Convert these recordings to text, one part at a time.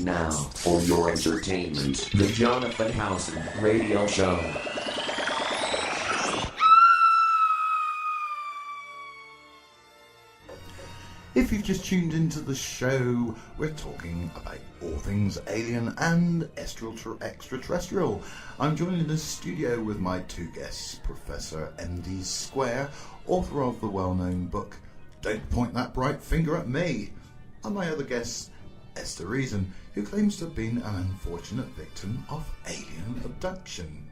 And now, for your entertainment, the Jonathan Howson Radio Show. If you've just tuned into the show, we're talking about all things alien and extraterrestrial. I'm joined in the studio with my two guests, Professor MD Square, author of the well-known book Don't Point That Bright Finger at Me, and my other guest, Esther, who claims to have been an unfortunate victim of alien abduction.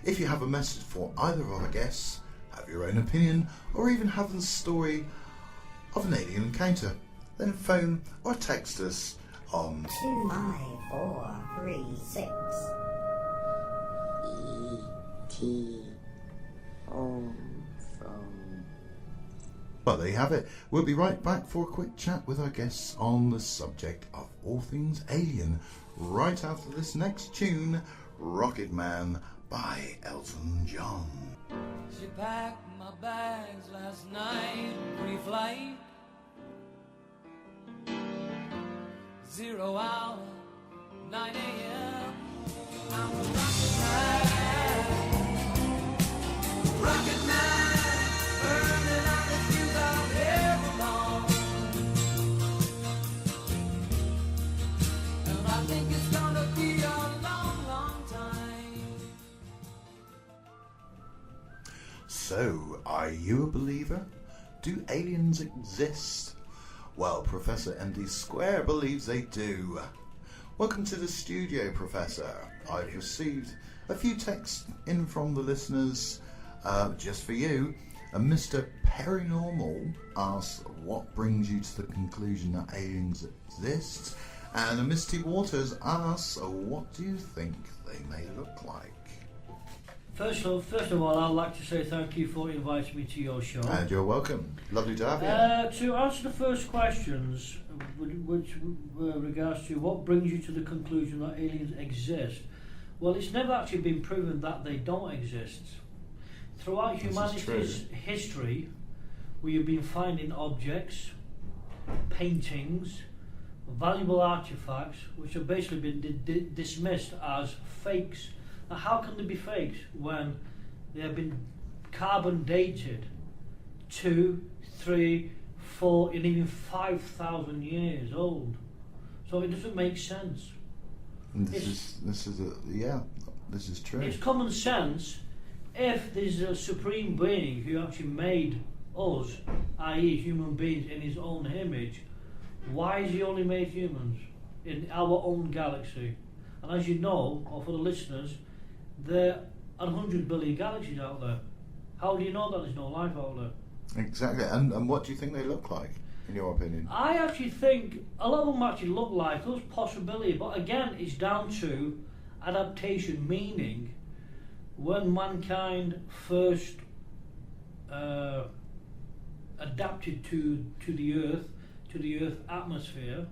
If you have a message for either of our guests, have your own opinion, or even have the story of an alien encounter, then phone or text us on 25436 E.T. Home phone. Well, there you have it. We'll be right back for a quick chat with our guests on the subject of all things alien, right after this next tune, Rocket Man by Elton John. She packed my bags last night, pre-flight. 0 hour, 9 a.m. I'm a rocket man, burning out the fuse I've ever known. And I think it's gonna be a long, long time. So, are you a believer? Do aliens exist? Well, Professor MD Square believes they do. Welcome to the studio, Professor. I've received a few texts in from the listeners just for you. And Mr. Paranormal asks, what brings you to the conclusion that aliens exist? And Misty Waters asks, what do you think they may look like? First of all, I'd like to say thank you for inviting me to your show. And you're welcome. Lovely to have you. To answer the first questions, which regards to what brings you to the conclusion that aliens exist, well, it's never actually been proven that they don't exist. Throughout humanity's history, we have been finding objects, paintings, valuable artifacts, which have basically been dismissed as fakes. Now, how can they be fakes when they have been carbon dated 2, 3, 4, and even 5,000 years old? So it doesn't make sense. This is true. It's common sense. If there's a supreme being who actually made us, i.e. human beings, in his own image, why has he only made humans in our own galaxy? And as you know, or for the listeners, there are 100 billion galaxies out there. How do you know that there's no life out there? Exactly. And what do you think they look like, in your opinion? I actually think a lot of them actually look like us, possibility, but again, it's down to adaptation, meaning when mankind first adapted to the Earth atmosphere,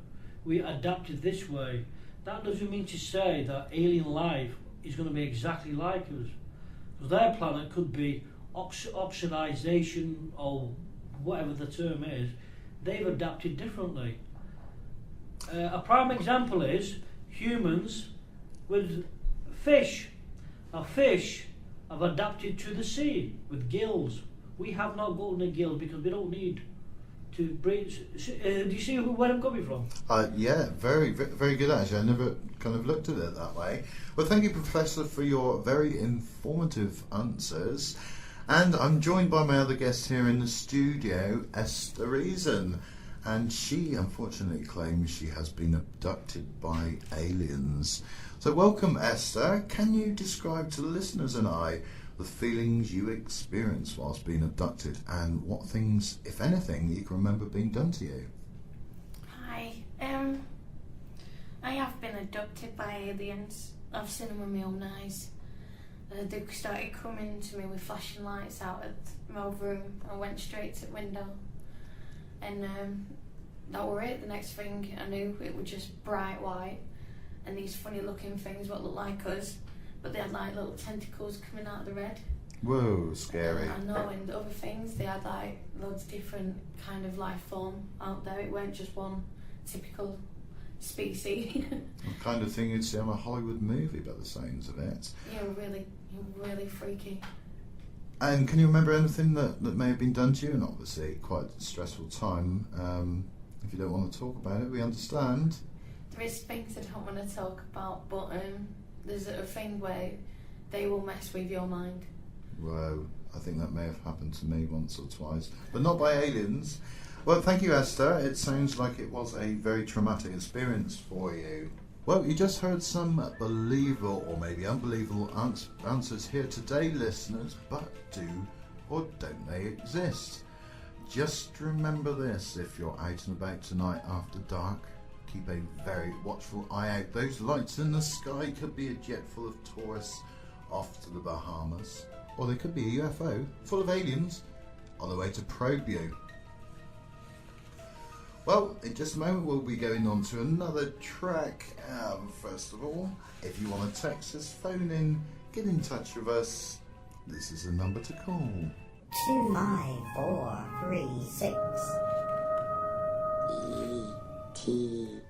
we adapted this way. That doesn't mean to say that alien life is going to be exactly like us. Because their planet could be oxidization or whatever the term is. They've adapted differently. A prime example is humans with fish. Now fish have adapted to the sea with gills. We have not got any gills because we don't need to breathe. Do you see where I'm coming from? Yeah, very, very good actually. I never kind of looked at it that way. Well, thank you, Professor, for your very informative answers. And I'm joined by my other guest here in the studio, Esther, and she unfortunately claims she has been abducted by aliens. So welcome, Esther. Can you describe to the listeners and I the feelings you experienced whilst being abducted and what things, if anything, you can remember being done to you? Hi. I have been abducted by aliens. I've seen them with my own eyes. They started coming to me with flashing lights out at my room. I went straight to the window. And that were it. The next thing I knew, it was just bright white. And these funny looking things what looked like us. But they had like little tentacles coming out of the red. Whoa, scary. I know, and other things, they had like loads of different kind of life form out there. It weren't just one typical species. The kind of thing you'd see on a Hollywood movie by the sounds of it. Yeah, really freaky. And can you remember anything that may have been done to you? And obviously quite a stressful time. If you don't want to talk about it, we understand. There is things I don't want to talk about, but there's a thing where they will mess with your mind. Whoa, I think that may have happened to me once or twice, but not by aliens. Well, thank you, Esther. It sounds like it was a very traumatic experience for you. Well, you just heard some believable or maybe unbelievable answers here today, listeners, but do or don't they exist? Just remember this: if you're out and about tonight after dark, keep a very watchful eye out. Those lights in the sky could be a jet full of tourists off to the Bahamas, or they could be a UFO full of aliens on the way to probe you. Well, in just a moment we'll be going on to another track. First of all, if you want to text us, phone in, get in touch with us. This is the number to call. 25436. E.T.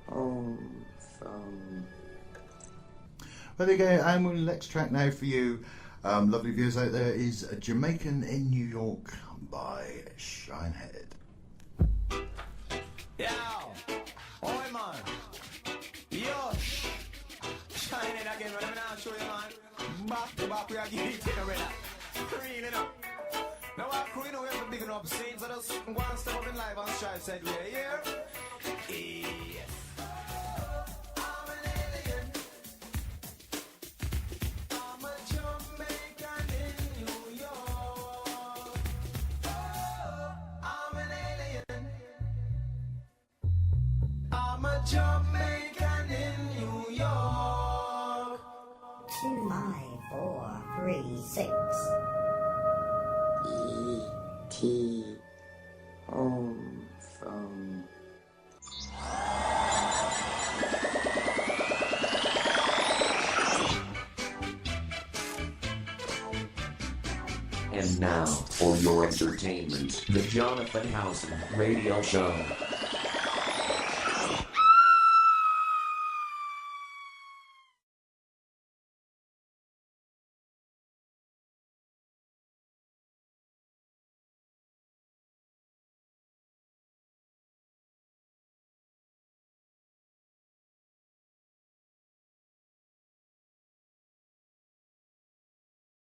Home from. Well, there you go, and the next track now for you, lovely viewers out there, is Jamaican in New York by Shinehead. Yo, oi man, yo, shining again, let me now show you man, back to back we are getting it already, real enough. Now our crew, you know we have to big enough scenes, so just one step up in live on Stripe said we are here. Yes. I'm an alien. I'm a Jamaican in New York. I'm an alien. I'm a Jamaican in New York. 25436. E.T. Home from. And now, for your entertainment, the Jonathan Howson Radio Show.